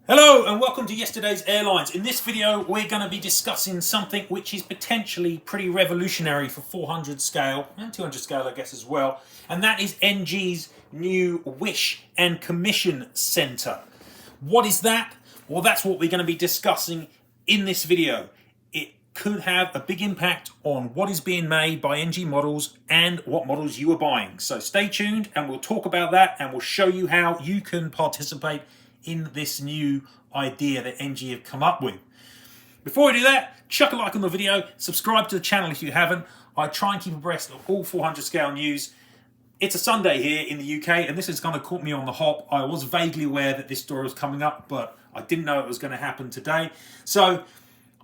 Hello and welcome to Yesterday's Airlines. In this video we're going to be discussing something which is potentially pretty revolutionary for 400 scale and 200 scale I guess as well, and that is NG's new Wish and Commission Centre. What is that? Well, that's what we're going to be discussing in this video. It could have a big impact on what is being made by NG models and what models you are buying. So stay tuned and we'll talk about that and we'll show you how you can participate in this new idea that NG have come up with. Before we do that, chuck a like on the video, subscribe to the channel if you haven't. I try and keep abreast of all 400 scale news. It's a Sunday here in the UK and this has kind of caught me on the hop. I was vaguely aware that this story was coming up, but I didn't know it was going to happen today. So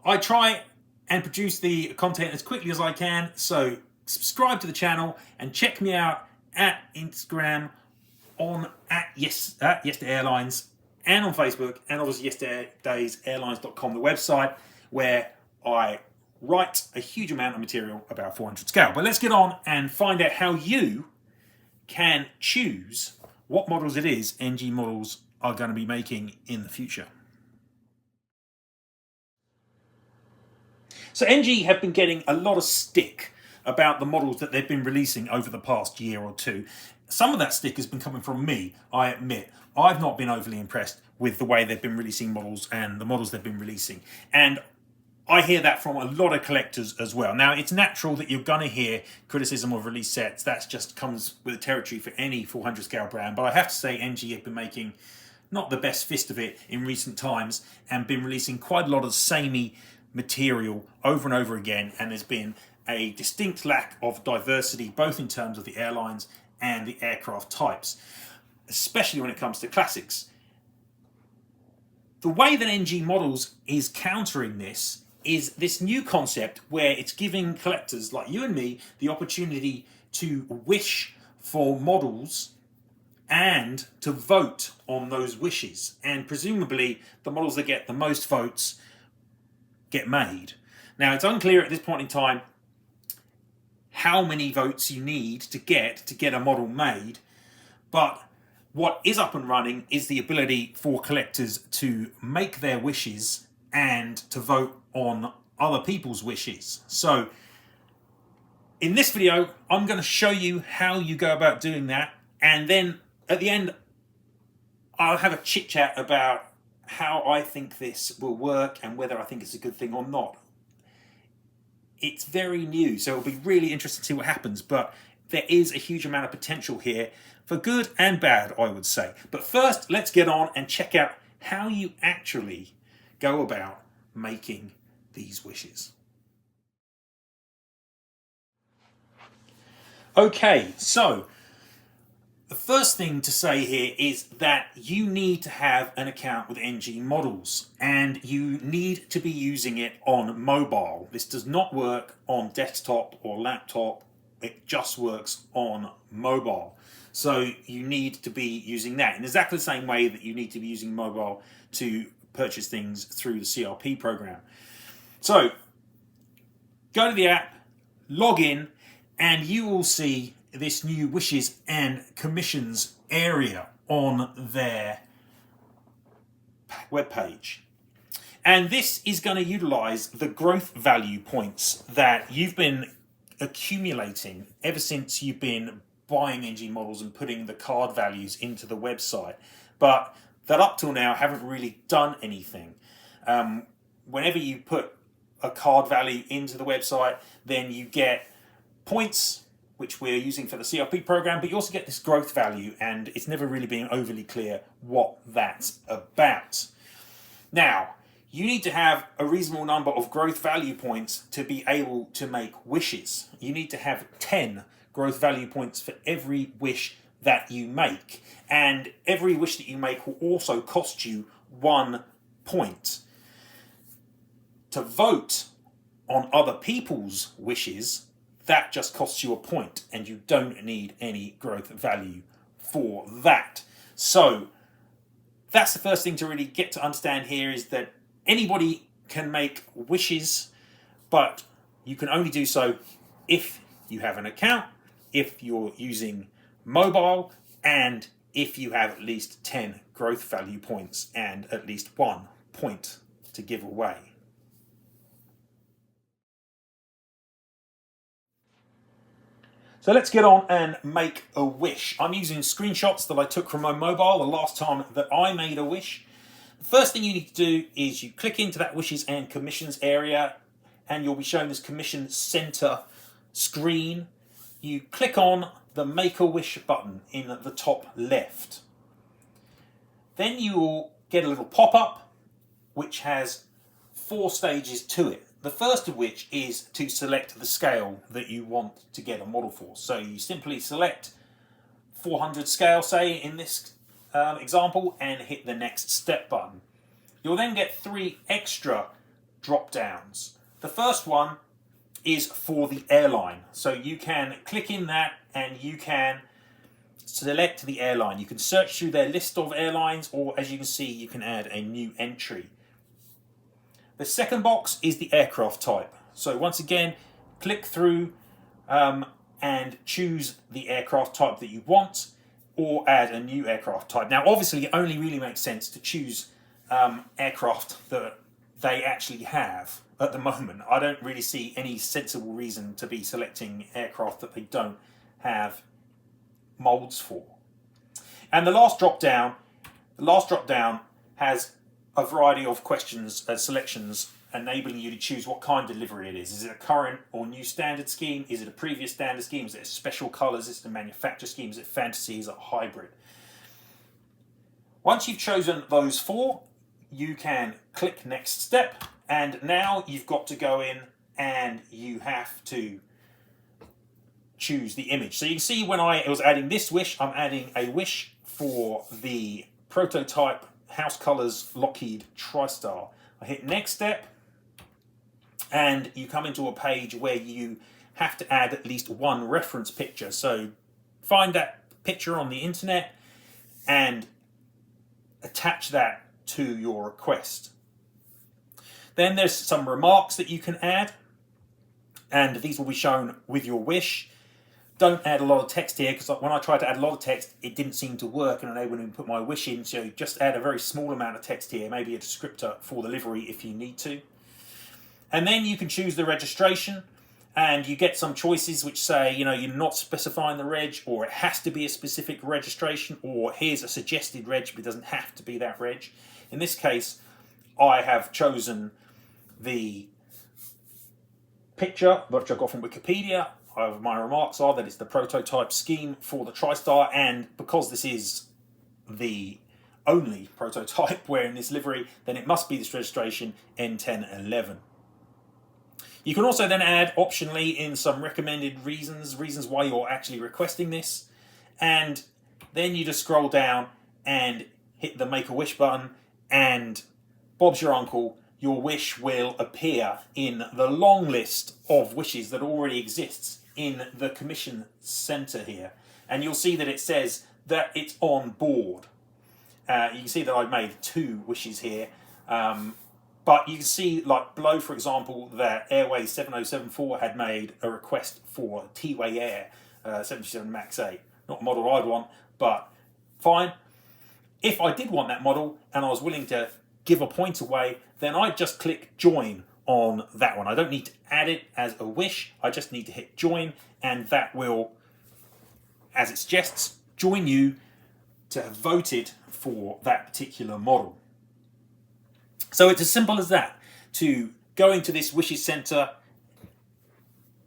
I try and produce the content as quickly as I can. So subscribe to the channel and check me out at Instagram at Yesterday Airlines, and on Facebook, and obviously yesterdaysairlines.com, the website, where I write a huge amount of material about 400 scale. But let's get on and find out how you can choose what models it is NG models are going to be making in the future. So NG have been getting a lot of stick about the models that they've been releasing over the past year or two. Some of that stick has been coming from me, I admit. I've not been overly impressed with the way they've been releasing models and the models they've been releasing. And I hear that from a lot of collectors as well. Now, it's natural that you're going to hear criticism of release sets. That just comes with the territory for any 400 scale brand. But I have to say NG have been making not the best fist of it in recent times and been releasing quite a lot of samey material over and over again. And there's been a distinct lack of diversity, both in terms of the airlines and the aircraft types, especially when it comes to classics. The way that NG Models is countering this is this new concept where it's giving collectors like you and me the opportunity to wish for models and to vote on those wishes. And presumably the models that get the most votes get made. Now, it's unclear at this point in time how many votes you need to get a model made, but what is up and running is the ability for collectors to make their wishes and to vote on other people's wishes. So in this video, I'm going to show you how you go about doing that. And then at the end, I'll have a chit chat about how I think this will work and whether I think it's a good thing or not. It's very new, so it'll be really interesting to see what happens. But there is a huge amount of potential here for good and bad, I would say. But first, let's get on and check out how you actually go about making these wishes. Okay, so the first thing to say here is that you need to have an account with NG Models and you need to be using it on mobile. This does not work on desktop or laptop. It just works on mobile. So you need to be using that in exactly the same way that you need to be using mobile to purchase things through the CRP program. So go to the app, log in, and you will see this new wishes and commissions area on their webpage. And this is going to utilize the growth value points that you've been accumulating ever since you've been buying NG models and putting the card values into the website, but that up till now haven't really done anything. Whenever you put a card value into the website, then you get points, which we're using for the CRP program, but you also get this growth value, and it's never really been overly clear what that's about. Now, you need to have a reasonable number of growth value points to be able to make wishes. You need to have 10 growth value points for every wish that you make. And every wish that you make will also cost you 1 point. To vote on other people's wishes, that just costs you a point, and you don't need any growth value for that. So that's the first thing to really get to understand here, is that anybody can make wishes, but you can only do so if you have an account, if you're using mobile, and if you have at least 10 growth value points and at least 1 point to give away. So let's get on and make a wish. I'm using screenshots that I took from my mobile the last time that I made a wish. The first thing you need to do is you click into that wishes and commissions area, and you'll be shown this commission center screen. You click on the Make a Wish button in the top left. Then you will get a little pop-up which has 4 stages to it. The first of which is to select the scale that you want to get a model for. So you simply select 400 scale, say in this example, and hit the next step button. You'll then get 3 extra drop downs. The first one is for the airline. So you can click in that and you can select the airline. You can search through their list of airlines, or as you can see, you can add a new entry. The second box is the aircraft type. So once again, click through and choose the aircraft type that you want, or add a new aircraft type. Now obviously it only really makes sense to choose aircraft that they actually have at the moment. I don't really see any sensible reason to be selecting aircraft that they don't have molds for. And the last drop down has a variety of questions and selections enabling you to choose what kind of livery it is. Is it a current or new standard scheme? Is it a previous standard scheme? Is it a special colours? Is it a manufacturer scheme? Is it fantasy? Is it a hybrid? Once you've chosen those 4, you can click next step, and now you've got to go in and you have to choose the image. So you can see when I was adding this wish, I'm adding a wish for the prototype House Colours Lockheed TriStar. I hit next step and you come into a page where you have to add at least 1 reference picture. So find that picture on the internet and attach that to your request. Then there's some remarks that you can add, and these will be shown with your wish. Don't add a lot of text here, because when I tried to add a lot of text, it didn't seem to work and I wouldn't put my wish in. So just add a very small amount of text here, maybe a descriptor for the livery if you need to. And then you can choose the registration, and you get some choices which say, you know, you're not specifying the reg, or it has to be a specific registration, or here's a suggested reg, but it doesn't have to be that reg. In this case, I have chosen the picture which I got from Wikipedia. My remarks are that it's the prototype scheme for the TriStar, and because this is the only prototype wearing this livery, then it must be this registration N1011. You can also then add optionally in some recommended reasons why you're actually requesting this, and then you just scroll down and hit the Make a Wish button, and Bob's your uncle, your wish will appear in the long list of wishes that already exists in the commission center here. And you'll see that it says that it's on board. You can see that I've made 2 wishes here. But you can see, like below, for example, that Airways 7074 had made a request for T-Way Air 77 Max 8. Not a model I'd want, but fine. If I did want that model and I was willing to give a point away, then I'd just click join on that one. I don't need to add it as a wish. I just need to hit join, and that will, as it suggests, join you to have voted for that particular model. So it's as simple as that, to go into this wishes center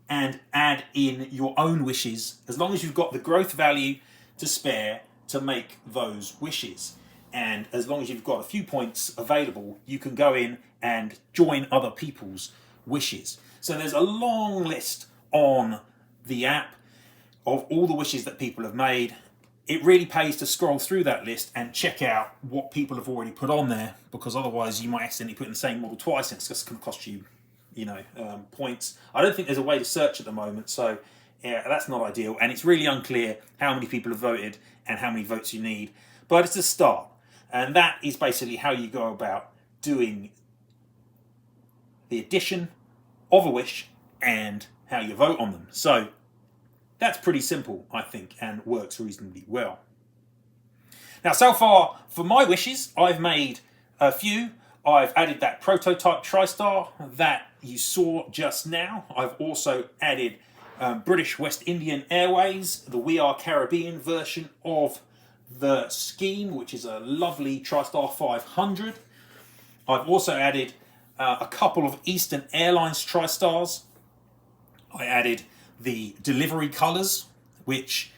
and add in your own wishes, as long as you've got the growth value to spare to make those wishes. And as long as you've got a few points available, you can go in and join other people's wishes. So there's a long list on the app of all the wishes that people have made. It really pays to scroll through that list and check out what people have already put on there, because otherwise you might accidentally put in the same model twice and it's just going to cost you, points. I don't think there's a way to search at the moment, so yeah, that's not ideal. And it's really unclear how many people have voted and how many votes you need. But it's a start. And that is basically how you go about doing the addition of a wish and how you vote on them. So that's pretty simple, I think, and works reasonably well. Now, so far, for my wishes, I've made a few. I've added that prototype TriStar that you saw just now. I've also added British West Indian Airways, the We Are Caribbean version of the scheme, which is a lovely TriStar 500. I've also added a couple of Eastern Airlines TriStars. I added the delivery colours, which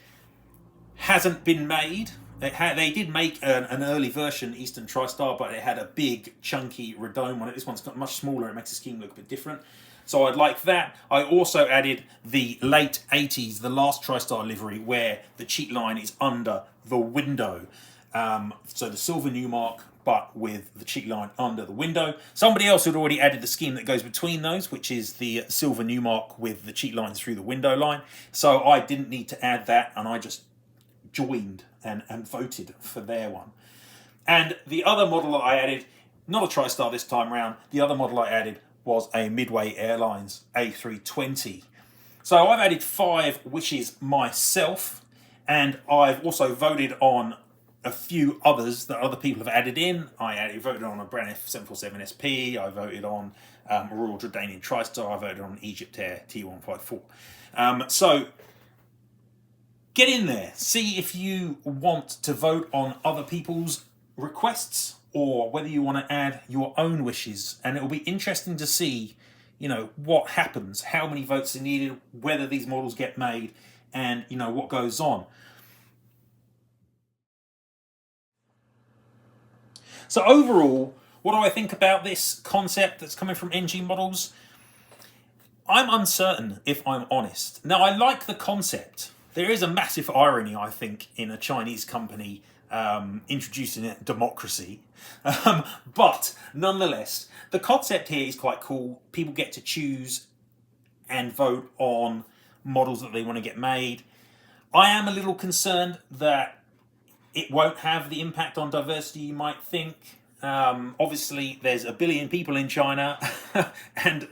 hasn't been made. They did make an early version Eastern TriStar, but it had a big, chunky Radome on it. This one's got much smaller. It makes the scheme look a bit different. So I'd like that. I also added the late 80s, the last TriStar livery, where the cheat line is under the window. So the silver Newmark, but with the cheat line under the window. Somebody else had already added the scheme that goes between those, which is the silver Newmark with the cheat line through the window line. So I didn't need to add that, and I just joined and voted for their one. And the other model that I added, not a TriStar this time round, the other model I added was a Midway Airlines A320. So I've added 5 wishes myself, and I've also voted on a few others that other people have added in. I voted on a Braniff 747 SP, I voted on a Royal Jordanian TriStar, I voted on Egypt Air T154. So get in there, see if you want to vote on other people's requests or whether you want to add your own wishes. And it will be interesting to see, what happens, how many votes are needed, whether these models get made, and, what goes on. So overall, what do I think about this concept that's coming from NG Models? I'm uncertain, if I'm honest. Now, I like the concept. There is a massive irony, I think, in a Chinese company introducing democracy. But nonetheless, the concept here is quite cool. People get to choose and vote on models that they want to get made. I am a little concerned that it won't have the impact on diversity you might think. Obviously, there's 1 billion people in China, and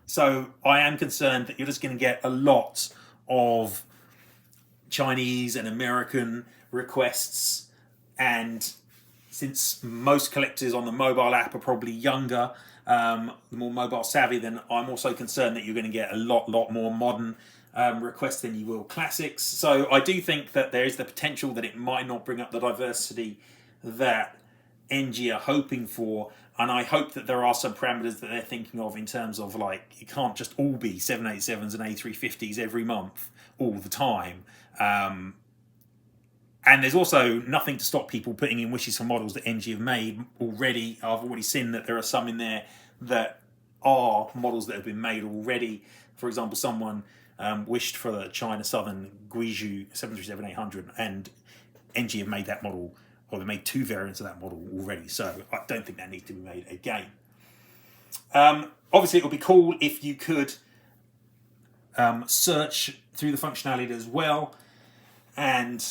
so I am concerned that you're just going to get a lot of Chinese and American requests, and since most collectors on the mobile app are probably younger, the more mobile savvy, then I'm also concerned that you're going to get a lot more modern requests than you will classics. So I do think that there is the potential that it might not bring up the diversity that NG are hoping for, and I hope that there are some parameters that they're thinking of in terms of, like, it can't just all be 787s and A350s every month all the time. And there's also nothing to stop people putting in wishes for models that NG have made already. I've already seen that there are some in there that are models that have been made already. For example, someone wished for the China Southern Guizhou 737-800, and NG have made that model, or they made 2 variants of that model already. So I don't think that needs to be made again. Obviously, it would be cool if you could search through the functionality as well, and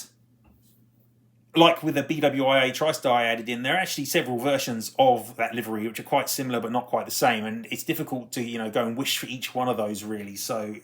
like with the BWIA TriStar I added in, there are actually several versions of that livery which are quite similar but not quite the same, and it's difficult to go and wish for each one of those really. So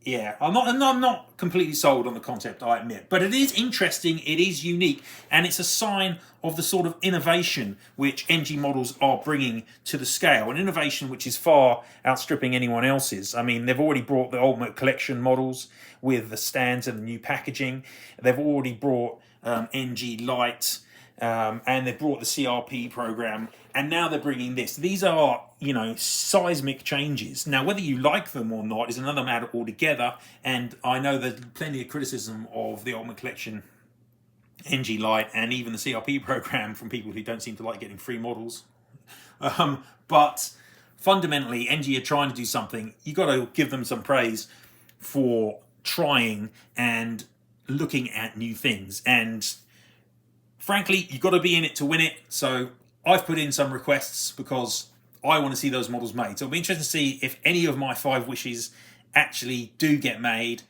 yeah, I'm not completely sold on the concept, I admit, but it is interesting, it is unique, and it's a sign of the sort of innovation which NG Models are bringing to the scale, an innovation which is far outstripping anyone else's. I mean, they've already brought the Ultimate Collection models with the stands and the new packaging. They've already brought NG Lite, and they brought the CRP program, and now they're bringing this. These are, seismic changes. Now, whether you like them or not is another matter altogether, and I know there's plenty of criticism of the Ultimate Collection, NG Lite, and even the CRP program from people who don't seem to like getting free models. But fundamentally, NG are trying to do something. You've got to give them some praise for trying and looking at new things, and frankly, you've got to be in it to win it. So I've put in some requests because I want to see those models made. So it'll be interesting to see if any of my 5 wishes actually do get made.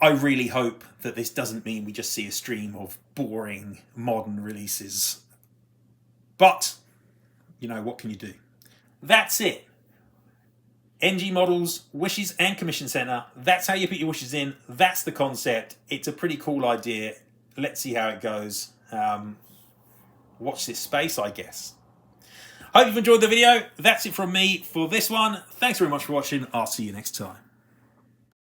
I really hope that this doesn't mean we just see a stream of boring modern releases. But, what can you do? That's it. NG Models, Wishes and Commission Centre. That's how you put your wishes in. That's the concept. It's a pretty cool idea. let's see how it goes. Watch this space, I guess. Hope you've enjoyed the video. That's it from me for this one. Thanks very much for watching. I'll see you next time.